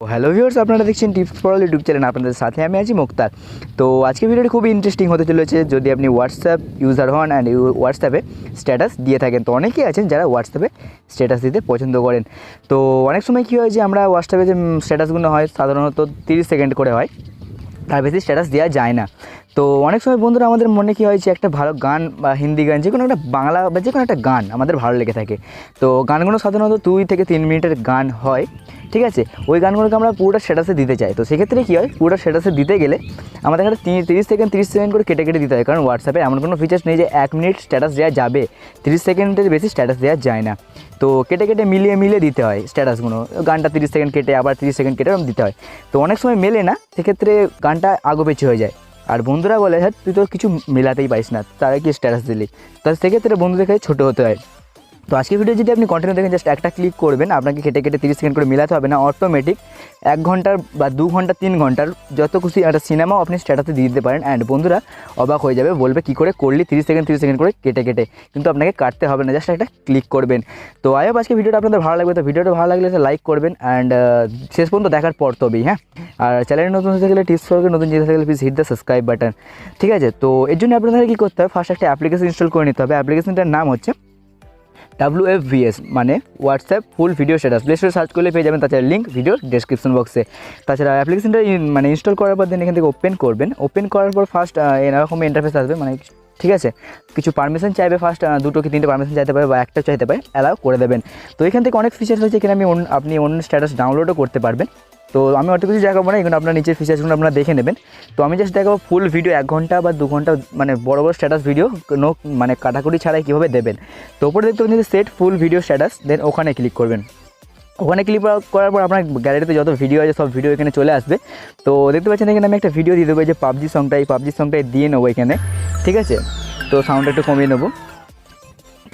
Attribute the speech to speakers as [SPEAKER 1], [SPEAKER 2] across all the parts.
[SPEAKER 1] Hello viewers, আপনারা দেখছেন tips for all YouTube channel. আপনাদের সাথে আমি আছি মুক্তার। তো আজকে ভিডিওটি খুবই ইন্টারেস্টিং হতে চলেছে। যদি আপনি হোয়াটসঅ্যাপ ইউজার হন অ্যান্ড হোয়াটসঅ্যাপে স্ট্যাটাস দিয়ে থাকেন, তো অনেকেই আছেন যারা হোয়াটসঅ্যাপে স্ট্যাটাস দিতে পছন্দ করেন। তো অনেক সময় কী হয় যে আমরা হোয়াটসঅ্যাপে যে স্ট্যাটাসগুলো হয় সাধারণত 30 সেকেন্ড করে হয়, তার বেশি স্ট্যাটাস দেওয়া যায় না। তো অনেক সময় বন্ধুরা আমাদের মনে কী হয় যে একটা ভালো গান বা হিন্দি গান, যে কোনো একটা বাংলা বা যে কোনো একটা গান আমাদের ভালো লেগে থাকে। তো গানগুলো সাধারণত 2 থেকে 3 মিনিটের গান হয়, ঠিক আছে। ওই গানগুলোকে আমরা পুরোটা স্ট্যাটাসে দিতে চাই। তো সেক্ষেত্রে কী হয়, পুরোটা স্ট্যাটাসে দিতে গেলে আমাদের এখানে 30 সেকেন্ড করে কেটে কেটে দিতে হয়। কারণ হোয়াটসঅ্যাপে এমন কোনো ফিচার্স নেই যে 1 মিনিট স্ট্যাটাস দেওয়া যাবে, 30 সেকেন্ডের বেশি স্ট্যাটাস দেওয়া যায় না। তো কেটে কেটে মিলিয়ে দিতে হয় স্ট্যাটাসগুলো। গানটা 30 সেকেন্ড কেটে আবার 30 সেকেন্ড কেটে এরকম দিতে হয়। তো অনেক সময় মেলে না, সেক্ষেত্রে গানটা আগোপেছু হয়ে যায়। আর বন্ধুরা বলে, হ্যাঁ তুই তো কিছু মেলাতেই পাইস না, তারা কি স্ট্যাটাস দিলি। তো সেক্ষেত্রে বন্ধুদের কাছে ছোটো হতে হয়। তো আজকের ভিডিও যদি আপনি কন্টিনিউ দেখেন, জাস্ট একটা ক্লিক করবেন, আপনাকে কেটে কেটে 30 সেকেন্ড করে মেলাতে হবে না, অটোমেটিক 1 ঘন্টার বা 2 ঘন্টা 3 ঘন্টার যত খুশি একটা সিনেমাও আপনি স্ট্যাটাসে দিয়ে দিতে পারেন। অ্যান্ড বন্ধুরা অবাক হয়ে যাবে, বলবে কী করে করলি 30 সেকেন্ড করে কেটে কেটে। কিন্তু আপনাকে কাটতে হবে না, জাস্ট একটা ক্লিক করবেন। তো আই হোপ আজকে ভিডিওটা আপনাদের ভালো লাগবে। তো ভিডিওটা ভালো লাগলে লাইক করবেন অ্যান্ড শেষ পর্যন্ত দেখার পর তবেই, হ্যাঁ। আর চ্যানেলে নতুন হতে গেলে টিপস ফর নতুন জিনিস থাকলে please hit the subscribe button, ঠিক আছে। তো এর জন্য আপনাদের কী করতে হবে, ফার্স্ট একটা অ্যাপ্লিকেশন ইনস্টল করে নিতে হবে। অ্যাপ্লিকেশনটার নাম হচ্ছে WFVS, মানে WhatsApp full video status. Play স্টোরে সার্চ করলে পেয়ে যাবেন, তাছাড়া লিঙ্ক ভিডিও ডেসক্রিপশন বক্সে। তাছাড়া অ্যাপ্লিকেশনটা মানে ইনস্টল করার পর দেন এখান থেকে ওপেন করবেন। ওপেন করার পর ফার্স্ট এরকম ইন্টারফেস আসবে, মানে ঠিক আছে। কিছু পারমিশন চাইবে, ফার্স্ট 2 কি 3টে পারমিশন চাইতে পারে বা একটা চাইতে পারে, অ্যালাউ করে দেবেন। তো এখান থেকে অনেক ফিচার্স হচ্ছে, এখানে আপনি অন্য স্ট্যাটাস ডাউনলোডও করতে পারবেন। তো আমি অত কিছু দেখাবো না, এখানে আপনার নিচের ফিচার্সগুলো আপনারা দেখে নেবেন। তো আমি জাস্ট দেখাবো ফুল ভিডিও 1 ঘন্টা বা 2 ঘন্টা, মানে বড় স্ট্যাটাস ভিডিও মানে কাটাকুটি ছাড়াই কীভাবে দেবেন। তো ওপরে দেখতে পাচ্ছেন যে সেট ফুল ভিডিও স্ট্যাটাস, দেন ওখানে ক্লিক করবেন। ওখানে ক্লিক করার পর আপনার গ্যালারিতে যত ভিডিও আছে সব ভিডিও এখানে চলে আসবে। তো দেখতে পাচ্ছেন এখানে আমি একটা ভিডিও দিয়ে দেবো, যে পাবজি সংটা, এই পাবজি সংটাই দিয়ে নেবো এখানে, ঠিক আছে। তো সাউন্ডটা একটু কমিয়ে নেবো।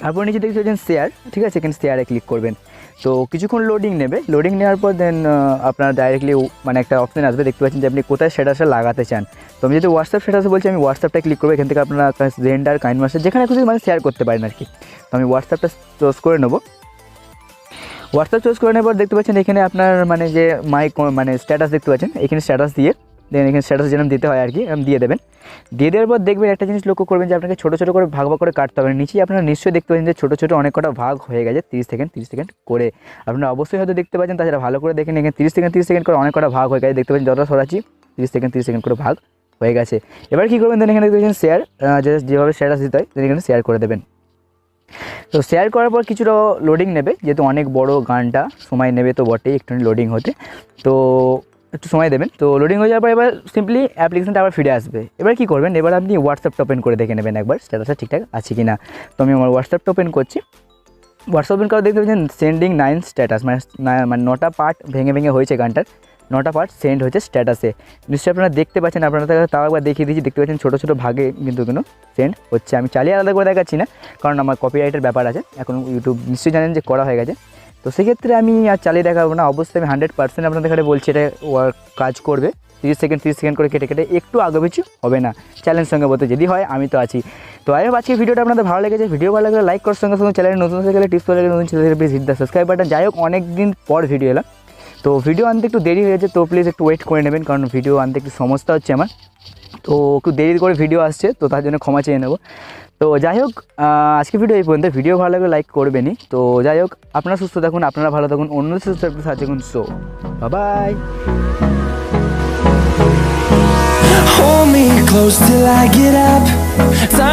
[SPEAKER 1] তারপর নিচে দেখতে পাচ্ছেন শেয়ার, ঠিক আছে, এখানে শেয়ারে ক্লিক করবেন। তো কিছুক্ষণ লোডিং নেবে, লোডিং নেওয়ার পর দেন আপনার ডাইরেক্টলি মানে একটা অপশন আসবে, দেখতে পাচ্ছেন যে আপনি কোথায় স্ট্যাটাসটা লাগাতে চান। তো আমি যদি হোয়াটসঅ্যাপ স্ট্যাটাসে বলছি, আমি হোয়াটসঅ্যাপটা ক্লিক করবো। এখান থেকে আপনারা জেন্ডার, কাইন্ড মাস্টার, যেখানে খুশি মানে শেয়ার করতে পারেন আর কি। তো আমি হোয়াটসঅ্যাপটা চুজ করে নেবো। হোয়াটসঅ্যাপ চুজ করে নেওয়ার পর দেখতে পাচ্ছেন এখানে আপনার মানে যে মানে স্ট্যাটাস দেখতে পাচ্ছেন, এখানে স্ট্যাটাস দিয়ে দেন এখানে স্ট্যাটাস যেরকম দিতে হয় আর কি দিয়ে দেবেন। দিয়ে দেওয়ার পর দেখবেন একটা জিনিস লক্ষ্য করবেন যে আপনাকে ছোটো ছোটো করে ভাগ করে কাটতে হবে। নিচেই আপনারা নিশ্চয়ই দেখতে পাচ্ছেন যে ছোটো ছোটো অনেক কটা ভাগ হয়ে গেছে 30 সেকেন্ড করে। আপনারা অবশ্যই হয়তো দেখতে পাচ্ছেন, তাছাড়া ভালো করে দেখেন, এখানে 30 সেকেন্ড করে অনেক কটা ভাগ হয়ে গেছে। দেখতে পাচ্ছেন যতটা সরাচ্ছি 30 সেকেন্ড করে ভাগ হয়ে গেছে। এবার কী করবেন, দেন এখানে দেখতে পাচ্ছেন শেয়ার, যেভাবে স্ট্যাটাস দিতে হয় এখানে শেয়ার করে দেবেন। তো শেয়ার করার পর কিছুটা লোডিং নেবে, যেহেতু অনেক বড় গানটা সময় নেবে তো বটেই একটু লোডিং হতে, তো একটু সময় দেবেন। তো লোডিং হয়ে যাওয়ার পর এবার সিম্পলি অ্যাপ্লিকেশনটা আবার ফিরে আসবে। এবার কী করবেন, এবার আপনি হোয়াটসঅ্যাপটা ওপেন করে দেখে নেবেন একবার স্ট্যাটাসটা ঠিকঠাক আছে কি না। তো আমি আমার হোয়াটসঅ্যাপটা ওপেন করছি। হোয়াটসঅ্যাপ ওপেন করে দেখতে পাচ্ছেন সেন্ডিং 9 স্ট্যাটাস, মানে 9টা পার্ট ভেঙে হয়েছে গানটার, 9টা পার্ট সেন্ড হয়েছে স্ট্যাটাসে। নিশ্চয়ই আপনারা দেখতে পাচ্ছেন, আপনারা তাও একবার দেখিয়ে দিচ্ছি। দেখতে পাচ্ছেন ছোটো ছোটো ভাগে কিন্তু সেন্ড হচ্ছে। আমি চালিয়ে আলাদা করে দেখাচ্ছি না, কারণ আমার কপিরাইটের ব্যাপার আছে, এখন ইউটিউব নিশ্চয়ই জানেন যে করা হয়ে গেছে। তো সেক্ষেত্রে আমি আর চালিয়ে দেখাবো না, অবশ্যই আমি 100% আপনাদের কাছে বলছি এটা কাজ করবে। 30 সেকেন্ড করে কেটে কেটে একটু আগে পিছু হবে না, চ্যালেঞ্জ সঙ্গে বলতে যদি হয় আমি তো আছি। তো আই হোপ আজকে ভিডিওটা আপনাদের ভালো লেগেছে। ভিডিও ভালো লাগলে লাইক করার সঙ্গে সঙ্গে চ্যানেলে নতুন হয়ে গেলে টিপস হয়ে গেলে নতুন চ্যানেলে please hit the subscribe button. যাই হোক অনেক দিন পর ভিডিও এলাম, তো ভিডিও আনতে একটু দেরি হয়েছে, তো প্লিজ একটু ওয়েট করে নেবেন, কারণ ভিডিও আনতে একটু সমস্যা হচ্ছে আমার, তো একটু দেরি করে ভিডিও আসছে, তো তার জন্য ক্ষমা চেয়ে নেবো। তো যাই হোক আজকে ভিডিও এই পর্যন্ত। ভিডিও ভালো লাগলে লাইক করবেনই। তো যাই হোক আপনারা সুস্থ থাকুন, আপনারা ভালো থাকুন, অন্য সুস্থ থাকুন। So bye.
[SPEAKER 2] Hold me close till I get up. Time